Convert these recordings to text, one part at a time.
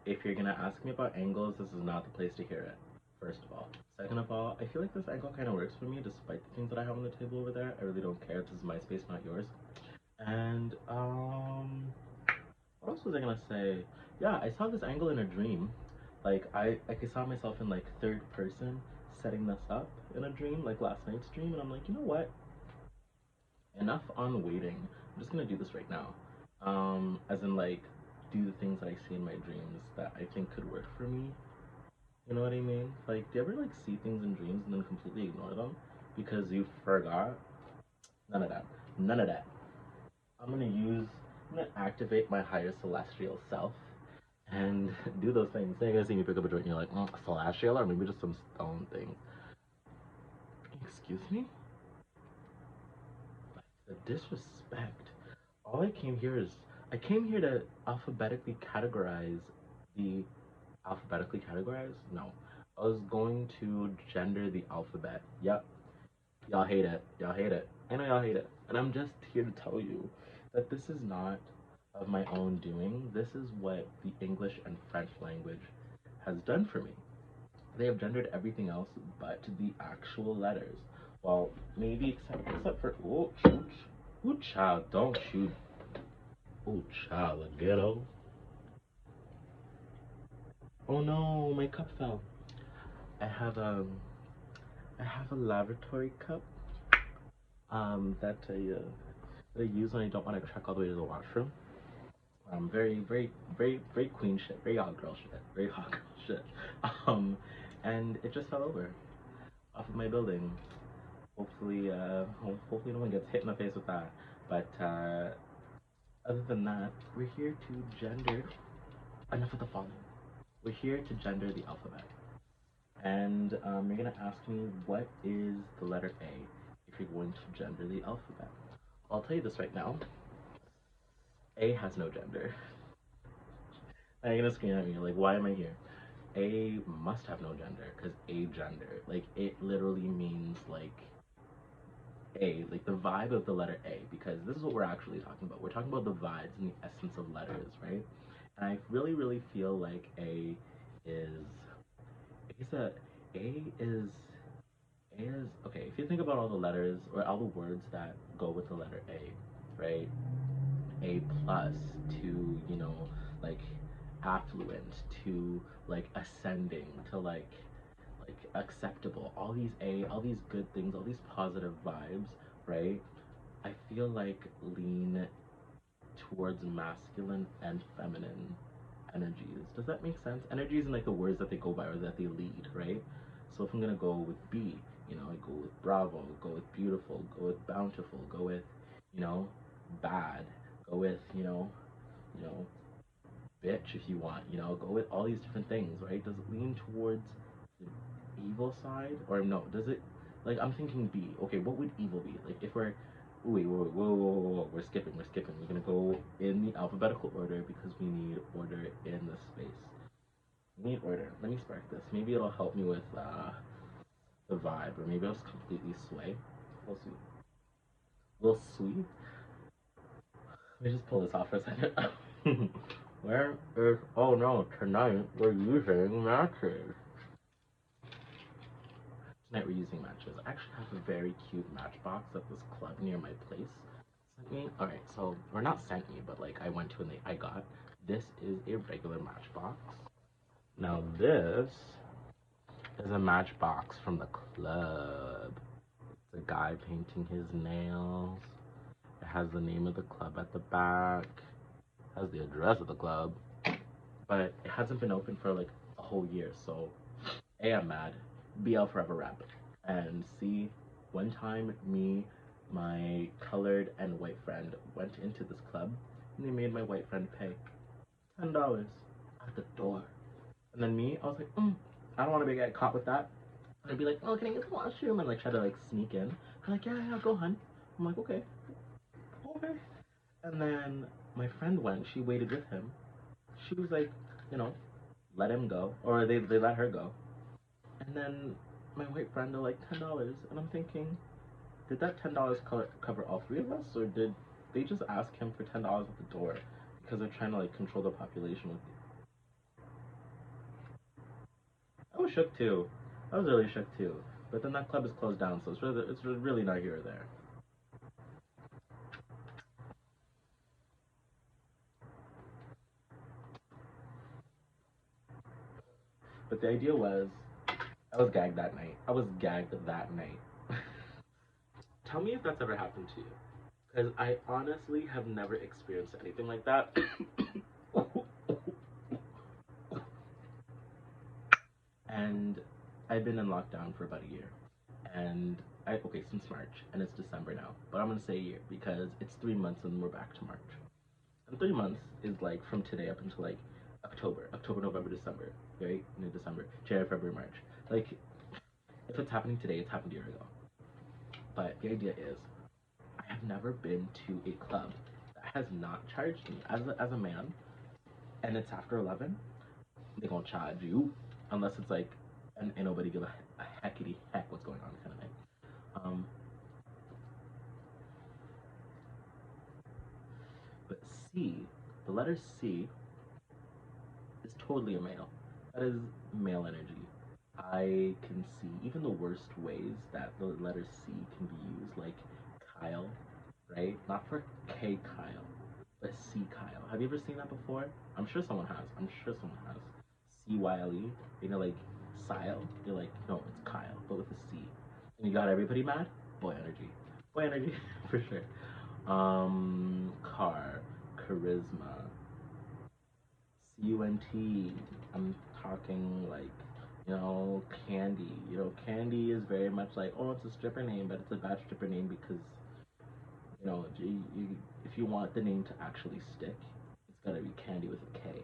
if you're gonna ask me about angles, this is not the place to hear it. First of all. Second of all, I feel like this angle kind of works for me despite the things that I have on the table over there. I really don't care. This is my space, not yours. And what else was I gonna say? Yeah, I saw this angle in a dream. Like I saw myself in like third person setting this up in a dream, like last night's dream, and I'm like, you know what? Enough on waiting. I'm just gonna do this right now. As in like do the things that I see in my dreams that I think could work for me. You know what I mean? Like, do you ever like see things in dreams and then completely ignore them because you forgot? None of that. None of that. I'm gonna use. I'm gonna activate my higher celestial self and do those things. Then you're gonna see me pick up a joint and you're like, celestial or maybe just some stone thing. Excuse me? The disrespect. All I came here is I came here to alphabetically categorize the alphabetically categorize? No. I was going to gender the alphabet. Yep. Y'all hate it. Y'all hate it. I know y'all hate it. And I'm just here to tell you that this is not of my own doing. This is what the English and French language has done for me. They have gendered everything else but the actual letters. Well, maybe except for ooh child, don't you ooh child, a ghetto. Oh no, my cup fell. I have I have a laboratory cup that I use when I don't want to trek all the way to the washroom. Very queen shit, very hot girl shit, very hot girl shit. Um, and it just fell over off of my building. Hopefully no one gets hit in the face with that. But other than that, we're here to gender. Enough of the falling. We're here to gender the alphabet. And you're gonna ask me what is the letter A if you're going to gender the alphabet. I'll tell you this right now. A has no gender. Now you're gonna scream at me like, why am I here? A must have no gender because a gender, like it literally means like A, like the vibe of the letter A, because this is what we're actually talking about. We're talking about the vibes and the essence of letters, right? And I really feel like is is a A is A is okay. If you think about all the letters or all the words that go with the letter A, right? A plus to like affluent to like ascending to like acceptable, all these good things, all these positive vibes, right? I feel like lean towards masculine and feminine energies. Does that make sense? Energies and like the words that they go by or that they lead, right? So if I'm gonna go with B, I go with bravo, go with beautiful, go with bountiful, go with, you know, bad, go with, you know, bitch if you want, go with all these different things, right? Does it lean towards the evil side or no? Does it like I'm thinking B. Okay, what would evil be? Like if we're whoa, we're skipping. We're gonna go in the alphabetical order because we need order in the space. We need order. Let me spark this. Maybe it'll help me with the vibe, or maybe I'll just completely sway. We'll see. We'll see. Let me just pull this off for a second. Where is oh no, tonight we're using matches. Tonight we're using matches. I actually have a very cute matchbox at this club near my place sent me. Alright, so or not sent me, but like I went to and I got. This is a regular matchbox. Now this is a matchbox from the club. It's a guy painting his nails. It has the name of the club at the back. It has the address of the club. But it hasn't been open for like a whole year, so A, I'm mad. B, I'll forever rap. And C, one time me, my colored and white friend went into this club and they made my white friend pay $10 at the door. And then me, I was like, I don't want to get caught with that. And I'd be like, oh, can I get the washroom? And like try to like sneak in. I'm like, yeah, go, hun. I'm like, okay, okay. And then my friend went. She waited with him. She was like, you know, let him go, or they let her go. And then my white friend are like $10, and I'm thinking, did that $10 cover all three of us, or did they just ask him for $10 at the door because they're trying to like control the population with was shook too. I was really shook too. But then that club is closed down, so it's really not here or there. But the idea was, I was gagged that night. I was gagged that night. Tell me if that's ever happened to you. Because I honestly have never experienced anything like that. And I've been in lockdown for about a year. And okay, since March, and it's December now. But I'm gonna say a year because it's 3 months and we're back to March. And 3 months is like from today up until like October, November, December, right? No, December, January, February, March. Like, if it's happening today, it's happened a year ago. But the idea is, I have never been to a club that has not charged me as a man, and it's after 11. They gonna charge you unless it's like, and ain't nobody give a heckity heck what's going on kind of thing. Um, but C, the letter C is totally a male. That is male energy. I can see even the worst ways that the letter C can be used, like Kyle, right? Not for K Kyle, but C Kyle. Have you ever seen that before? I'm sure someone has. I'm sure someone has. CYLE, like Sile. You're like, no, it's Kyle, but with a C. And you got everybody mad? Boy energy. Boy energy, for sure. Car, charisma, CUNT. I'm talking like, Candy. Candy is very much like, oh, it's a stripper name, but it's a bad stripper name because, if you want the name to actually stick, it's gotta be Candy with a K.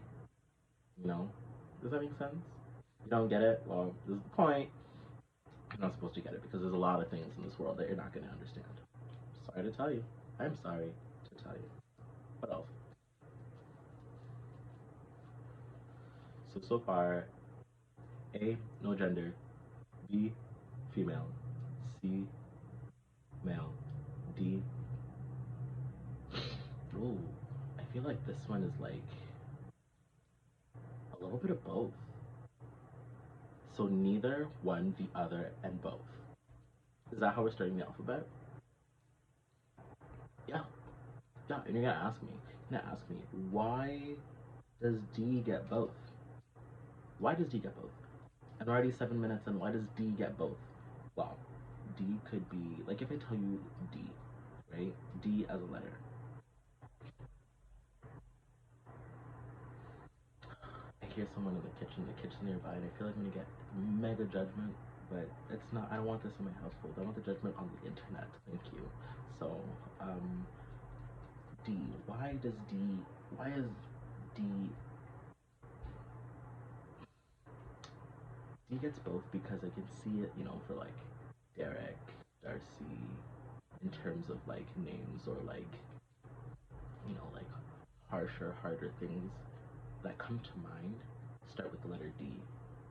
You know? Does that make sense? You don't get it? Well, this is the point. You're not supposed to get it because there's a lot of things in this world that you're not gonna understand. Sorry to tell you. I'm sorry to tell you. What else? So far, A, no gender. B, female. C, male. D, ooh, I feel like this one is like a little bit of both. So neither, one, the other, and both. Is that how we're starting the alphabet? Yeah, yeah. And you're gonna ask me, why does D get both? Why does D get both? And we're already 7 minutes in. Why does D get both? Well, D could be like if I tell you D, right? D as a letter. I hear someone in the kitchen nearby, and I feel like I'm gonna get mega judgment, but it's not. I don't want this in my household. I want the judgment on the internet. Thank you. So, D. Why does D? Why is D? D gets both because I can see it, for like Derek, Darcy, in terms of like names or like like harsher, harder things that come to mind start with the letter D.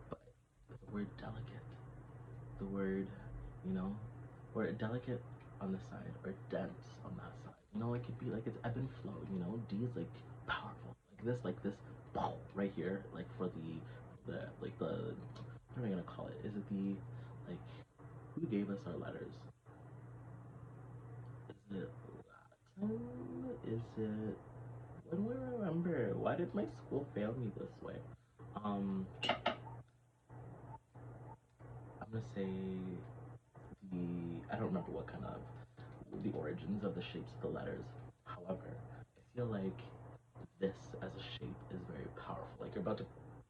But the word delicate, the word, you know, or delicate on this side, or dense on that side. It could be like it's ebb and flow. D is like powerful, like this, right here, like for the what am I gonna call it? Is it the like who gave us our letters? Is it Latin? Is it? When do I remember? Why did my school fail me this way? I'm gonna say I don't remember what kind of the origins of the shapes of the letters. However, I feel like this as a shape is very powerful. Like you're about to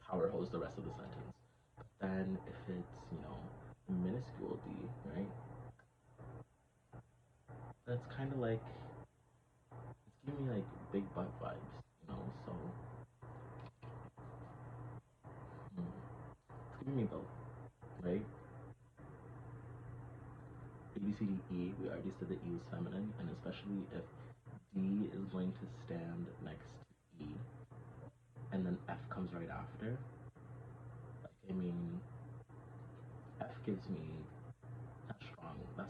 power hose the rest of the sentence. But then if it's, minuscule D, right? That's kind of like it's giving me like big butt vibes. So it's giving me both, right? A B C D E. We already said that E was feminine, and especially if D is going to stand next to E, and then F comes right after. Like F gives me that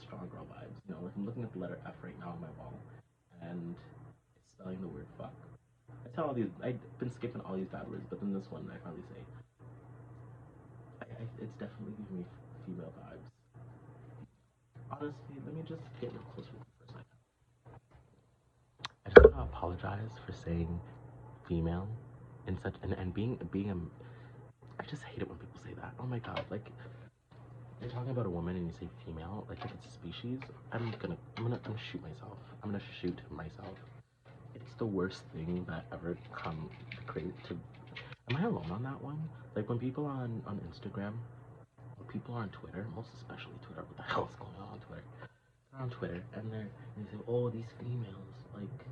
strong girl vibes. Like I'm looking at the letter F right now on my wall, and it's spelling the word fuck. I've been skipping all these bad words, but then this one I finally say. I it's definitely giving me female vibes. Honestly, let me just get real close with you for a second. I just want to apologize for saying female in such and being a. I just hate it when people say that. Oh my god, like you're talking about a woman and you say female, like if it's a species, I'm gonna shoot myself. I'm gonna shoot myself. It's the worst thing that ever come to create to. Am I alone on that one? Like when people on Instagram, or people are on Twitter, most especially Twitter. What the hell is going on Twitter? They're on Twitter and they say, oh, these females, like,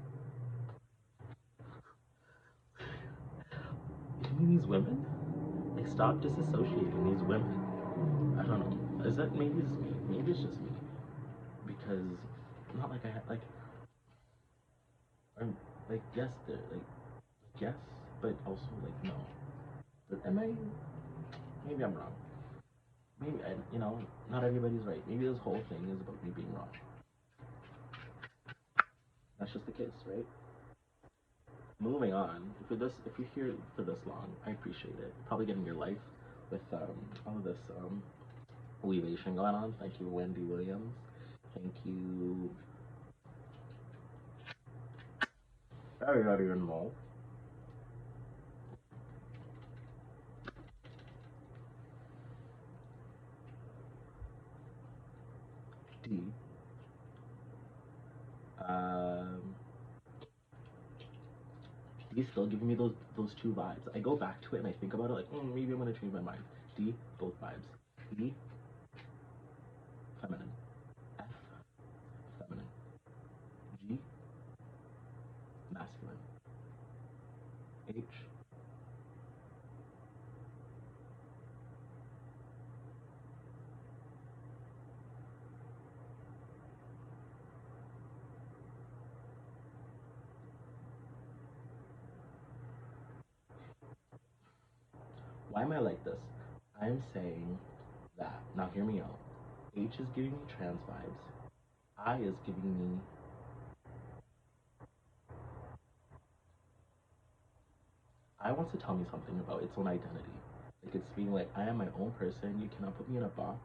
you mean these women? Like, stop disassociating these women. I don't know. Is that maybe it's me? Maybe it's just me because not like I like I'm like yes, they're like yes, but also like no. But am I? Maybe I'm wrong. Maybe I, not everybody's right. Maybe this whole thing is about me being wrong. That's just the case, right? Moving on. If you're here for this long, I appreciate it. Probably getting your life with all of this elevation going on. Thank you, Wendy Williams. Thank you, everybody involved. D. Um, D still giving me those two vibes. I go back to it and I think about it like, maybe I'm gonna change my mind. D, both vibes. E, feminine. F, feminine. G, masculine. H, why am I like this? I'm saying that. Now hear me out. H is giving me trans vibes. I is giving me. I wants to tell me something about its own identity. Like it's being like I am my own person. You cannot put me in a box.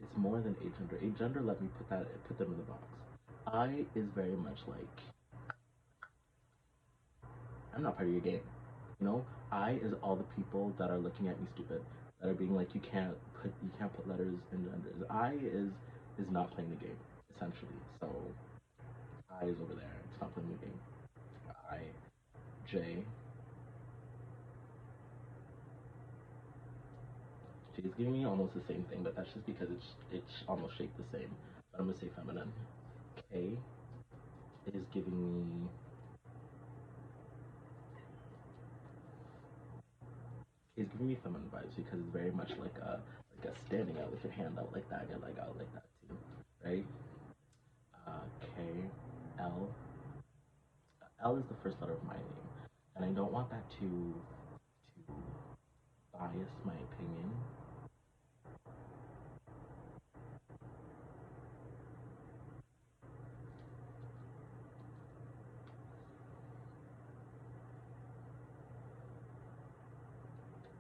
It's more than agender. Agender let me put them in the box. I is very much like I'm not part of your game. I is all the people that are looking at me stupid, that are being like you can't put letters in genders. I is not playing the game essentially. So I is over there. It's not playing the game. I J J is giving me almost the same thing, but that's just because it's almost shaped the same. But I'm gonna say feminine. K is giving me K is giving me feminine vibes because it's very much like a standing out with your hand out like that, your leg out like that too, right? K L L is the first letter of my name, and I don't want that to bias my opinion.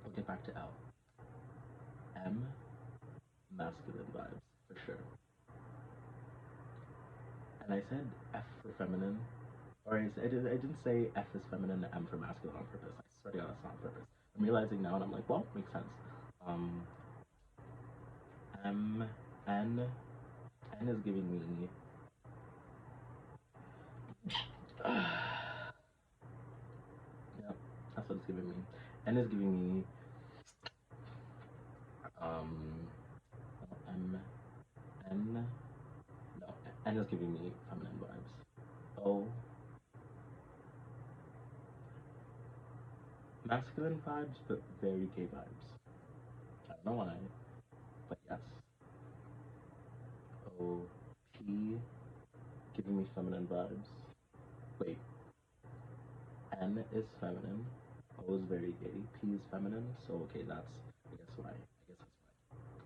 We'll get back to L. M, masculine vibes for sure. And I said F for feminine, or I didn't say F is feminine and M for masculine on purpose. I swear to God, that's not on purpose. I'm realizing now, and I'm like, well, makes sense. Um, M, N, N is giving me. Yep, that's what it's giving me. N is giving me um M N no N is giving me feminine vibes. O masculine vibes but very gay vibes. I don't know why, but yes. O P giving me feminine vibes. Wait, N is feminine. O is very gay. P is feminine. So okay, that's I guess why. I guess that's why.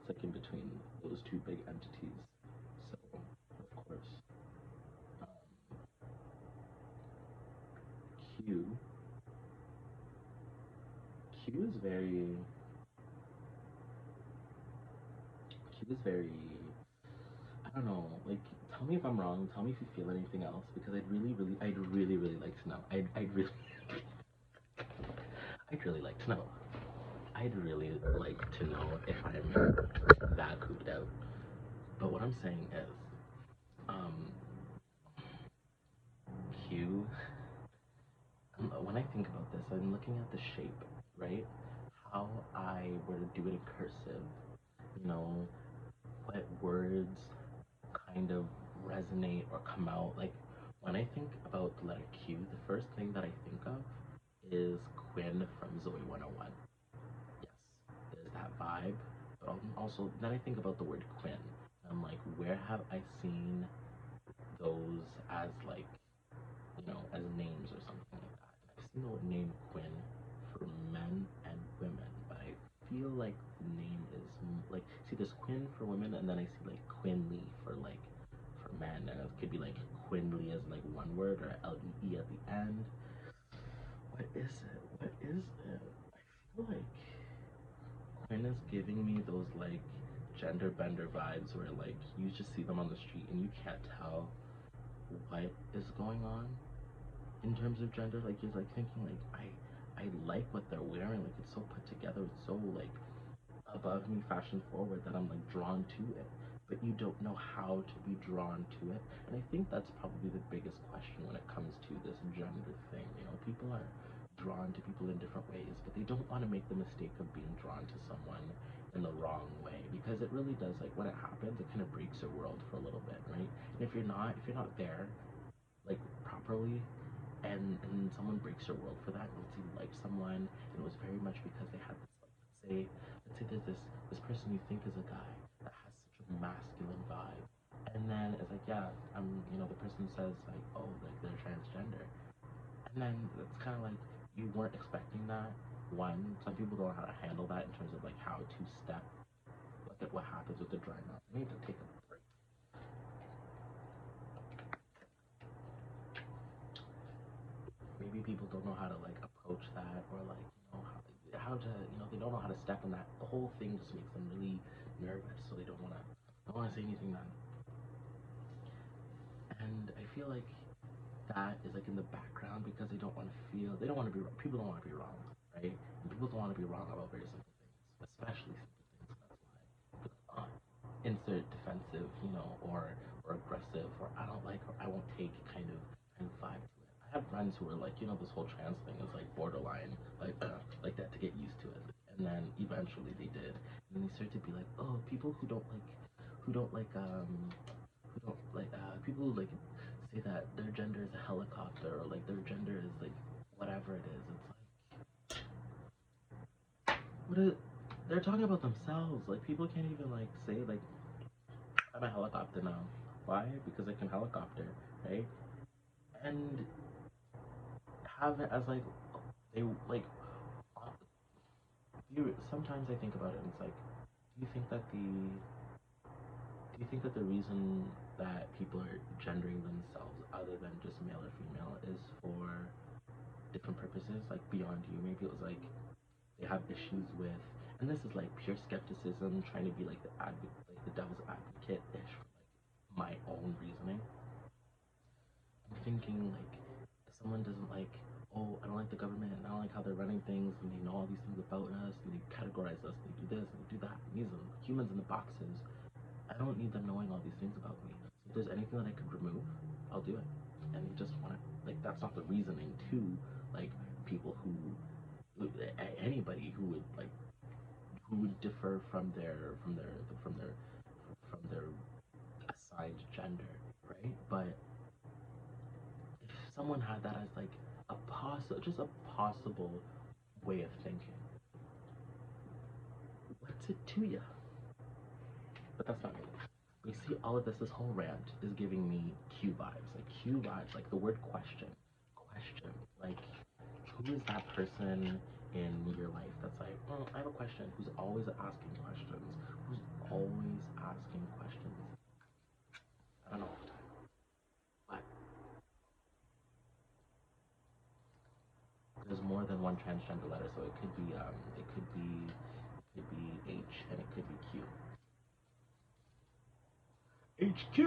It's like in between those two big entities. So of course. Um, Q Q is very Q is very, I don't know, like, tell me if I'm wrong, tell me if you feel anything else, because I'd really, really like to know. I'd really like to know. I'd really like to know if I'm that cooped out. But what I'm saying is, um, Q, when I think about this, I'm looking at the shape, right? How I were to do it in cursive, you know, what words kind of resonate or come out. Like, when I think about the letter Q, the first thing that I think of is Quinn from Zoe 101. Yes, there's that vibe. But also, then I think about the word Quinn. I'm like, where have I seen those as like, as names or something like that? And I've seen the name Quinn for men and women, but I feel like the name is like, see, there's Quinn for women, and then I see like Quinley for men, and it could be like Quinley as like one word or LEE at the end. What is it? What is it? I feel like Quinn is giving me those like gender bender vibes where like you just see them on the street and you can't tell what is going on in terms of gender. Like you're like thinking like I like what they're wearing. Like it's so put together. It's so like above me, fashion forward that I'm like drawn to it. But you don't know how to be drawn to it. And I think that's probably the biggest question when it comes to this gender thing. People are drawn to people in different ways, but they don't want to make the mistake of being drawn to someone in the wrong way, because it really does, like when it happens, it kind of breaks your world for a little bit, right? And if you're not there like properly, and someone breaks your world for that. Let's say you like someone and it was very much because they had this, like, let's say there's this person you think is a guy that has such a masculine vibe, and then it's like, yeah, the person says like, oh, like they're transgender, and then it's kind of like you weren't expecting that. One, some people don't know how to handle that in terms of like how to step, look at what happens with the dry mouth. I need to take a break. Maybe people don't know how to like approach that, or like how to, they don't know how to step in that. The whole thing just makes them really nervous, so they don't want to say anything then. And I feel like that is like in the background because they don't want to be, people don't want to be wrong, right? And people don't want to be wrong about very simple things, especially simple things. That's why insert defensive, or aggressive, or I don't like, or I won't take kind of vibe to it. I have friends who are like, this whole trans thing is like borderline, like like that, to get used to it, and then eventually they did, and then they start to be like, oh, people who don't like, people who like say that their gender is a helicopter, or like their gender is like whatever it is. It's like, what is, they're talking about themselves. Like people can't even like say like, I'm a helicopter now. Why? Because I can helicopter, right? And have it as like, they like, sometimes I think about it and it's like, do you think that the reason that people are gendering themselves other than just male or female is for different purposes, like beyond you? Maybe it was like they have issues with, and this is like pure skepticism, trying to be like the devil's advocate ish for like my own reasoning. I'm thinking like, if someone doesn't like, oh, I don't like the government, and I don't like how they're running things, and they know all these things about us, and they categorize us, and they do this and they do that, and these are humans in the boxes. I don't need them knowing all these things about me. So if there's anything that I could remove, I'll do it. And you just want to, like, that's not the reasoning to like people who, anybody who would like, who would differ from their assigned gender, right? But if someone had that as like just a possible way of thinking, what's it to you? But that's not me. You see, all of this whole rant is giving me Q vibes, like the word question, like who is that person in your life that's like, well, I have a question, who's always asking questions, who's always asking questions? I don't know all the time, but there's more than one transgender letter, so it could be H and it could be Q. HQ.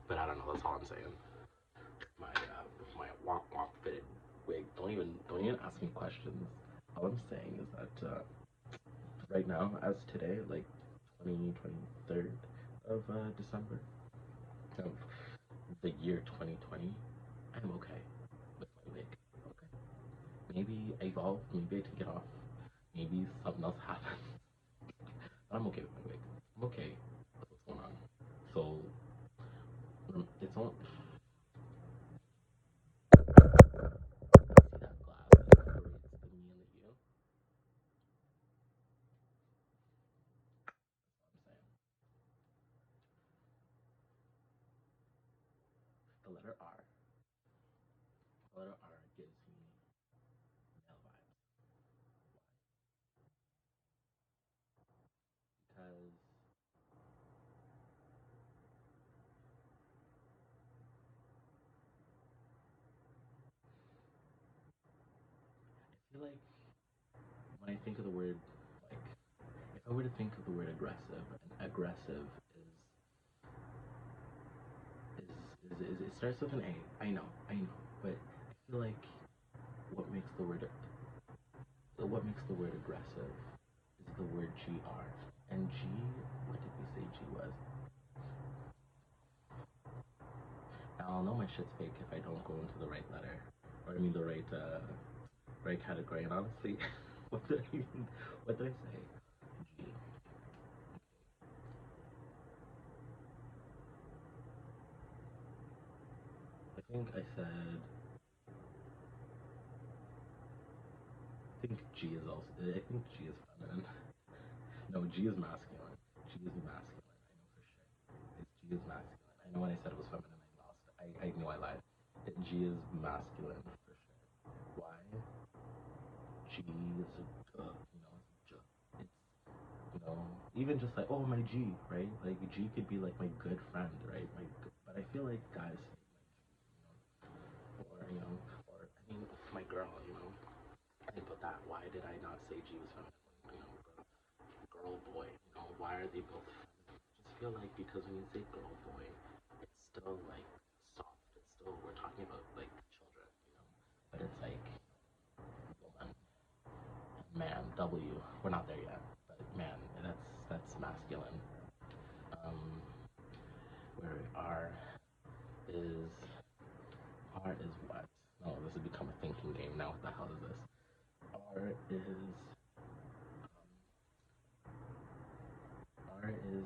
But I don't know. That's all I'm saying. My womp womp fitted wig. Don't even ask me questions. All I'm saying is that right now, as today, like 23rd of December of the year 2020, I'm okay with my wig. Okay. Maybe I evolve. Maybe I take it off. Maybe something else happens. But I'm okay with my wig. I'm okay with what's going on. So it's all. See that glass that separates the me and the you? That's what I'm saying. The letter R. The letter R gives me male vibes. Why? Because I feel like when I think of the word, like, if I were to think of the word aggressive, and aggressive is it starts with an A. I know, but I feel like what makes the word what makes the word aggressive is the word GR. And G, what did we say G was? Now I'll know my shit's fake if I don't go into the right letter, or I mean the right category. And honestly, what did I even, what did I say? G. I think I said. I think G is also. I think G is feminine. No, G is masculine. G is masculine. I know for sure. G is masculine. I know when I said it was feminine, I lost. I knew I lied. G is masculine for sure. Why? G is it's even just like, oh, my G, right? Like G could be like my good friend, right? But I feel like guys say or or I mean my girl, think about that. Why did I not say G was feminine? Girl, boy, why are they both feminine? I just feel like because when you say girl, boy, it's still like soft. It's still we're talking about like children, but it's like woman, man, W. We're not there yet, but man, that's masculine. Um, where is R is what? No, this has become a thinking game now. What the hell is this? R is R is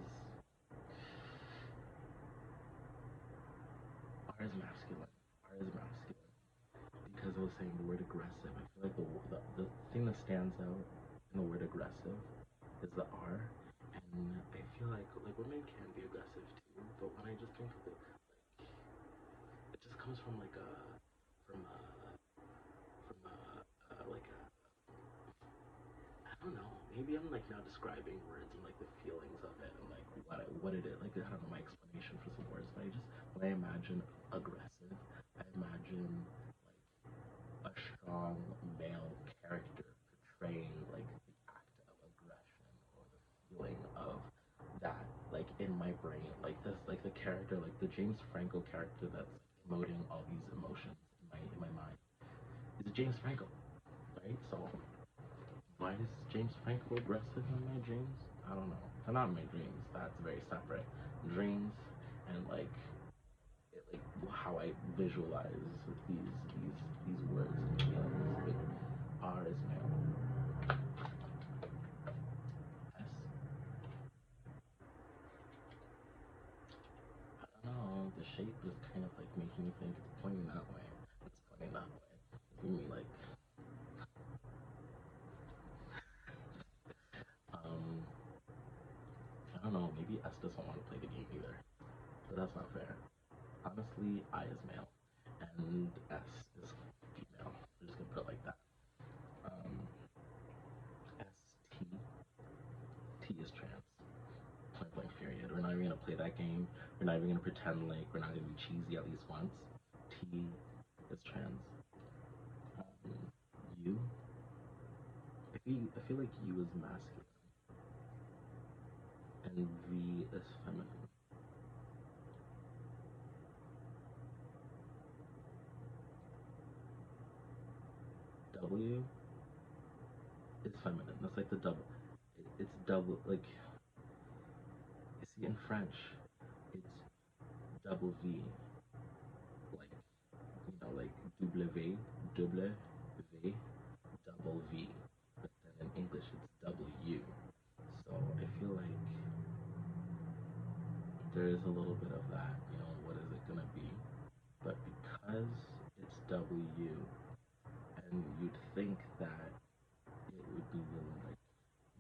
R is masculine. R is masculine because I was saying the word aggressive. I feel like the thing that stands out in the word aggressive is the R, and I feel like women can be aggressive too, but when I just think of it, like it just comes from like a from a from a like a I don't know. Maybe I'm like now describing words and like the feelings of it and like what it is. Like I don't know my explanation for some words, but I just when I imagine aggressive, I imagine like a strong male character portraying like the act of aggression or the feeling of that like in my brain, like this, like the character, like the James Franco character that's like emoting all these emotions in my mind is James Franco, right? So why is James Franco aggressive in my dreams? I don't know. Not my dreams. That's very separate. Dreams and like how I visualize these words and feelings. Like R is male. S. I don't know. The shape is kind of like making me think it's pointing that way. It's pointing that way. It's giving me like um I don't know. Maybe S doesn't want to play the game either. But that's not fair. Honestly, I is male, and S is female. We're just gonna put it like that. Um, S T T is trans. Point blank period. We're not even gonna gonna play that game. We're not even gonna pretend like we're not gonna be cheesy at least once. T is trans. U. I feel like U is masculine and V is feminine. W is feminine. That's like the double. It's double. Like you see in French, it's double V. Like like W, double V. But then in English, it's W. So I feel like there is a little bit of that. What is it gonna be? But because it's W, and you'd think that it would be like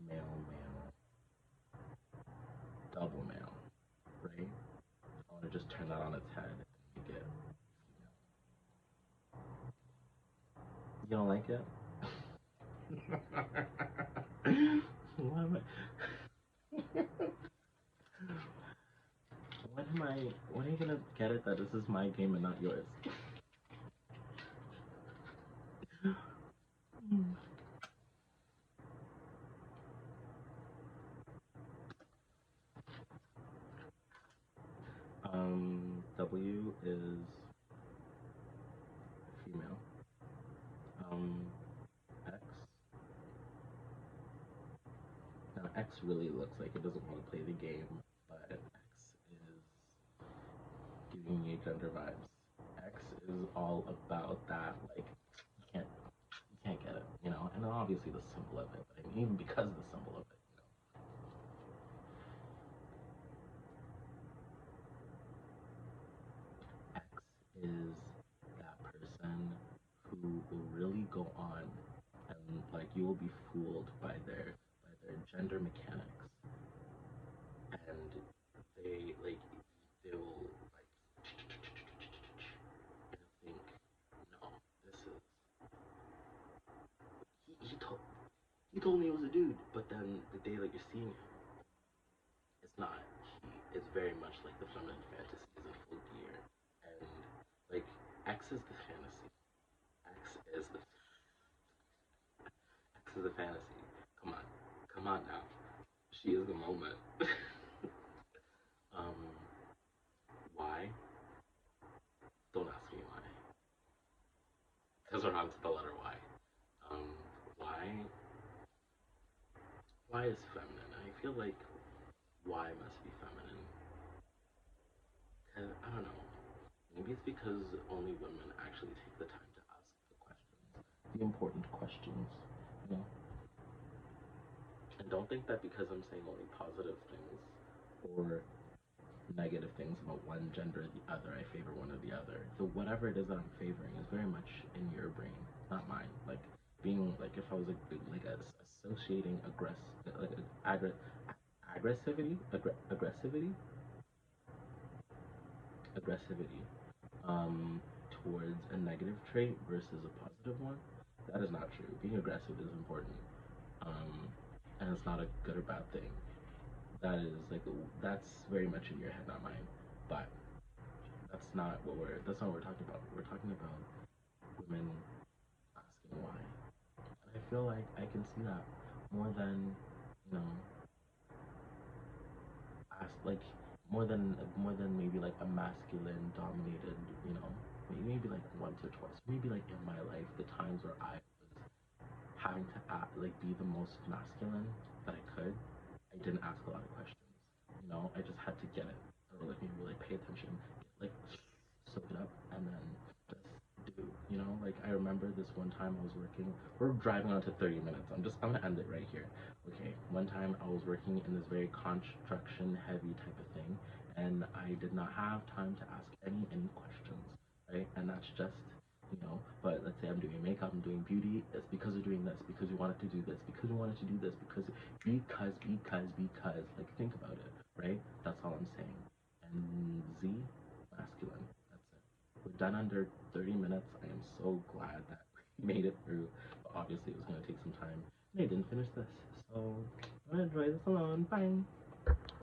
male, male, double male, right? I want to just turn that on its head and make it female. You don't like it? Why am I? When am I? When are you gonna get it that this is my game and not yours? W is female. X. Now X really looks like it doesn't want to play the game, but X is giving me gender vibes. X is all about that, like you can't get it, and obviously the symbol of it, but I mean even because of the symbol of it. X is that person who will really go on and like you will be fooled by their gender mechanics, and they will like and think, no, this is he told me it was a dude, but then the day that you're seeing him, it's not. He is very much like the feminine fantasy is in full gear, and like X is the fantasy. X is the X is the fantasy. Come on now. She is the moment. um, why? Don't ask me why, because we're on to the letter Y. Um, why? Why is feminine? I feel like Y must be feminine. Cause I don't know. Maybe it's because only women actually take the time to ask the questions, the important questions, you know. And don't think that because I'm saying only positive things or negative things about one gender or the other, I favor one or the other. So whatever it is that I'm favoring is very much in your brain, not mine. Like being like if I was associating aggressivity, aggressivity, towards a negative trait versus a positive one, that is not true. Being aggressive is important, um, and it's not a good or bad thing. That is that's very much in your head, not mine. But that's not what we're talking about. We're talking about women asking why, and I feel like I can see that more than you know ask like more than maybe like a masculine dominated, you know, maybe like once or twice, maybe like in my life the times where I was having to act, like be the most masculine that I could. I didn't ask a lot of questions, I just had to get it, or like maybe like pay attention, like soak it up, and then just do, like I remember this one time I was working, we're driving on to 30 minutes, I'm gonna end it right here. Okay, one time I was working in this very construction heavy type of thing, and I did not have time to ask any questions, right? And that's just, but let's say I'm doing makeup, I'm doing beauty, it's because we're doing this, because we wanted to do this, because we wanted to do this, because, like, think about it, right? That's all I'm saying. And Z, masculine. That's it. We're done under 30 minutes. I am so glad that we made it through, but obviously it was going to take some time, and I didn't finish this. So I'm going to enjoy this alone. Bye.